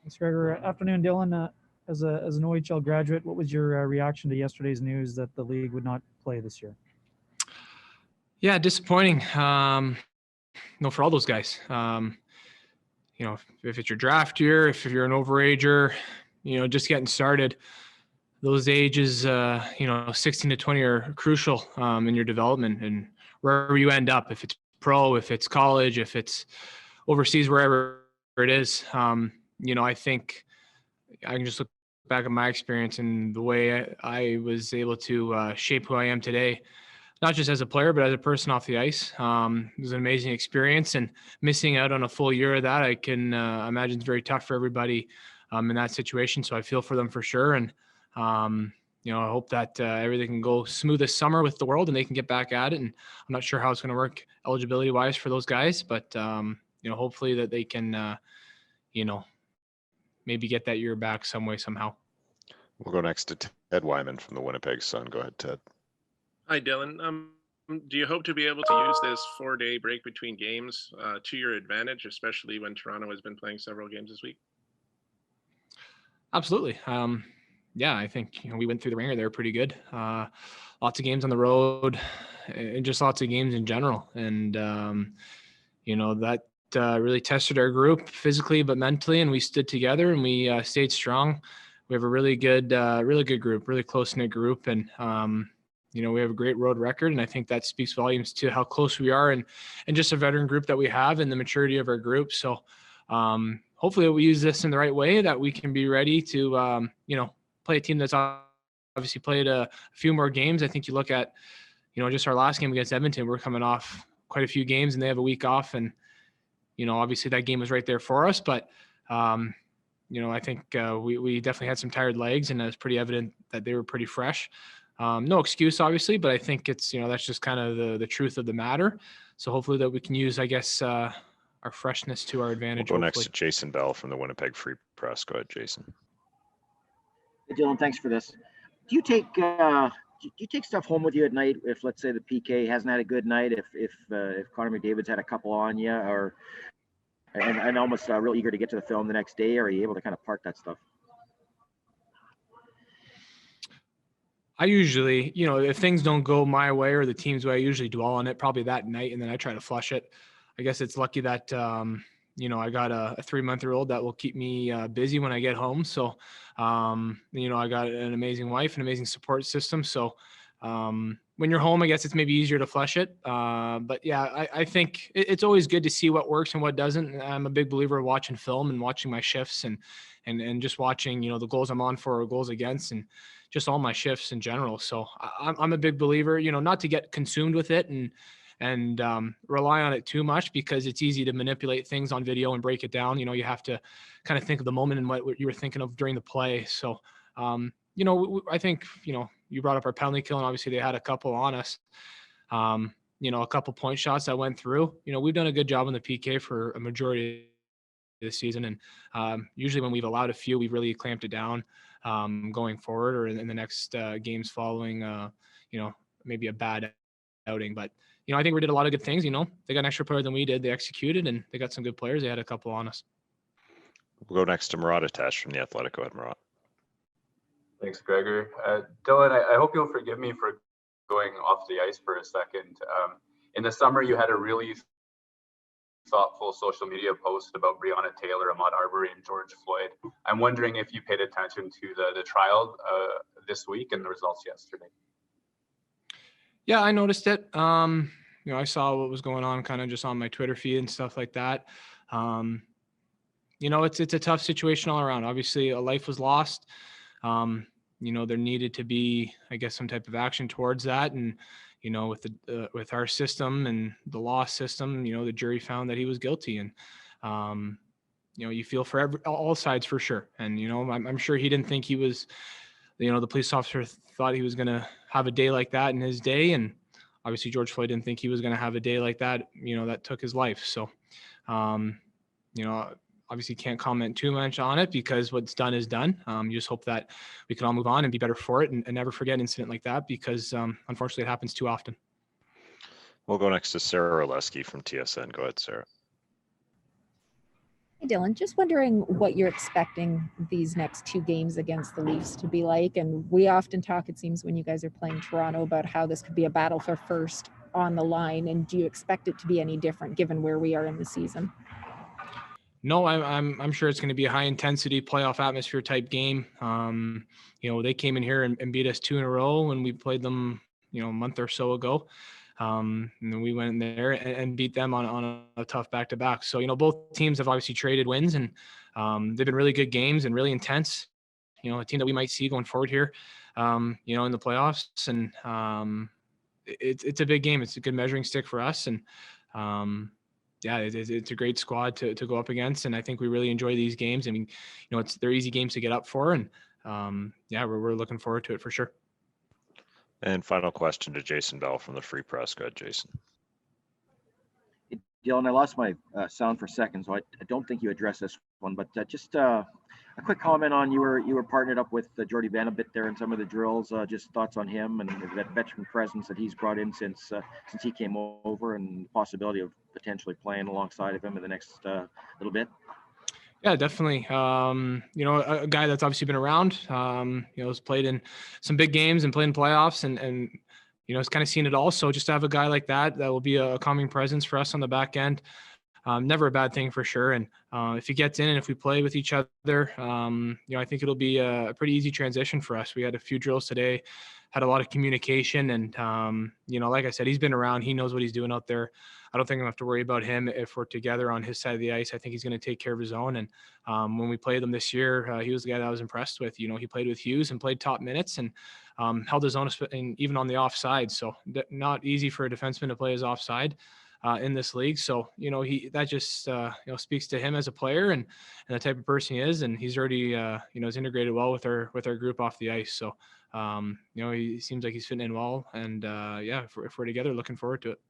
Thanks, Gregor. Afternoon, Dylan. As an OHL graduate, what was your reaction to yesterday's news that the league would not play this year? Yeah, disappointing. For all those guys. If it's your draft year, if you're an overager, just getting started, those ages, 16 to 20 are crucial in your development and wherever you end up, if it's pro, if it's college, if it's overseas, wherever it is. I think I can just look back at my experience and the way I was able to shape who I am today, not just as a player, but as a person off the ice. It was an amazing experience, and missing out on a full year of that, I can imagine it's very tough for everybody in that situation. So I feel for them for sure. And, I hope that everything can go smooth this summer with the world and they can get back at it. And I'm not sure how it's going to work eligibility wise for those guys, but, hopefully that they can, maybe get that year back some way, somehow. We'll go next to Ted Wyman from the Winnipeg Sun. Go ahead, Ted. Hi, Dylan. Do you hope to be able to use this 4-day break between games to your advantage, especially when Toronto has been playing several games this week? Absolutely. I think we went through the ringer. They were pretty good. Lots of games on the road, and just lots of games in general. And that really tested our group physically, but mentally, and we stood together and we stayed strong. We have a really good group, really close-knit group, and we have a great road record, and I think that speaks volumes to how close we are and just a veteran group that we have and the maturity of our group. So hopefully we use this in the right way, that we can be ready to play a team that's obviously played a few more games. I think you look at just our last game against Edmonton, we're coming off quite a few games and they have a week off, and obviously that game was right there for us, but I think we definitely had some tired legs, and it's pretty evident that they were pretty fresh. No excuse, obviously, but I think it's, that's just kind of the truth of the matter. So hopefully that we can use, I guess, our freshness to our advantage. We'll go next to Jason Bell from the Winnipeg Free Press. Go ahead, Jason. Hey, Dylan, thanks for this. Do you take stuff home with you at night if, let's say, the PK hasn't had a good night, if Connor McDavid's had a couple on you, and almost real eager to get to the film the next day, or are you able to kind of park that stuff? I usually, if things don't go my way or the team's way, I usually dwell on it probably that night, and then I try to flush it. I guess it's lucky that, I got a 3-month-old that will keep me busy when I get home. So, I got an amazing wife, an amazing support system. So when you're home, I guess it's maybe easier to flush it. But yeah, I think it's always good to see what works and what doesn't. I'm a big believer of watching film and watching my shifts and just watching, the goals I'm on for or goals against, and just all my shifts in general. So I'm a big believer, not to get consumed with it and rely on it too much, because it's easy to manipulate things on video and break it down. You have to kind of think of the moment and what you were thinking of during the play. So, I think, you brought up our penalty kill, and obviously they had a couple on us. A couple point shots that went through. We've done a good job on the PK for a majority of this season, and usually when we've allowed a few, we've really clamped it down going forward, or in the next games following, maybe a bad outing. But I think we did a lot of good things. They got an extra player than we did. They executed, and they got some good players. They had a couple on us. We'll go next to Murat Atesh from the Athletic. Go ahead, Murat. Thanks, Gregor. Dylan, I hope you'll forgive me for going off the ice for a second. In the summer, you had a really thoughtful social media post about Breonna Taylor, Ahmaud Arbery, and George Floyd. I'm wondering if you paid attention to the trial this week and the results yesterday. Yeah, I noticed it. I saw what was going on kind of just on my Twitter feed and stuff like that. It's a tough situation all around. Obviously, a life was lost. There needed to be, I guess, some type of action towards that. And, with our system and the law system, the jury found that he was guilty. And, you feel for all sides for sure. And, I'm sure he didn't think he was, the police officer thought he was going to have a day like that in his day. And obviously George Floyd didn't think he was going to have a day like that, that took his life. So, obviously can't comment too much on it, because what's done is done. You just hope that we can all move on and be better for it, and never forget an incident like that, because unfortunately it happens too often. We'll go next to Sarah Orlesky from TSN. Go ahead, Sarah. Hey Dylan, just wondering what you're expecting these next 2 games against the Leafs to be like. And we often talk, it seems, when you guys are playing Toronto about how this could be a battle for first on the line. And do you expect it to be any different given where we are in the season? No, I'm sure it's going to be a high intensity playoff atmosphere type game. They came in here and beat us 2 in a row when we played them, a month or so ago. And then we went in there and beat them on a tough back-to-back. So, both teams have obviously traded wins, and they've been really good games and really intense. A team that we might see going forward here, in the playoffs. And it's a big game. It's a good measuring stick for us. And it's a great squad to go up against. And I think we really enjoy these games. I mean, they're easy games to get up for. And we're looking forward to it for sure. And final question to Jason Bell from the Free Press. Go ahead, Jason. Dylan, I lost my sound for a second, so I don't think you addressed this one, but just a quick comment on you were partnered up with Jordie Benn a bit there in some of the drills. Just thoughts on him and that veteran presence that he's brought in since he came over, and the possibility of potentially playing alongside of him in the next little bit. Yeah, definitely. A guy that's obviously been around, has played in some big games and played in playoffs and has kind of seen it all. So just to have a guy like that will be a calming presence for us on the back end. Never a bad thing for sure. And if he gets in and if we play with each other, I think it'll be a pretty easy transition for us. We had a few drills today, had a lot of communication, and like I said, he's been around. He knows what he's doing out there. I don't think I'm gonna have to worry about him if we're together on his side of the ice. I think he's going to take care of his own. And when we played him this year, he was the guy that I was impressed with. He played with Hughes and played top minutes and held his own, and even on the offside. So not easy for a defenseman to play his offside in this league. So, that just, speaks to him as a player and the type of person he is. And he's already, is integrated well with our group off the ice. So, he seems like he's fitting in well. And if we're together, looking forward to it.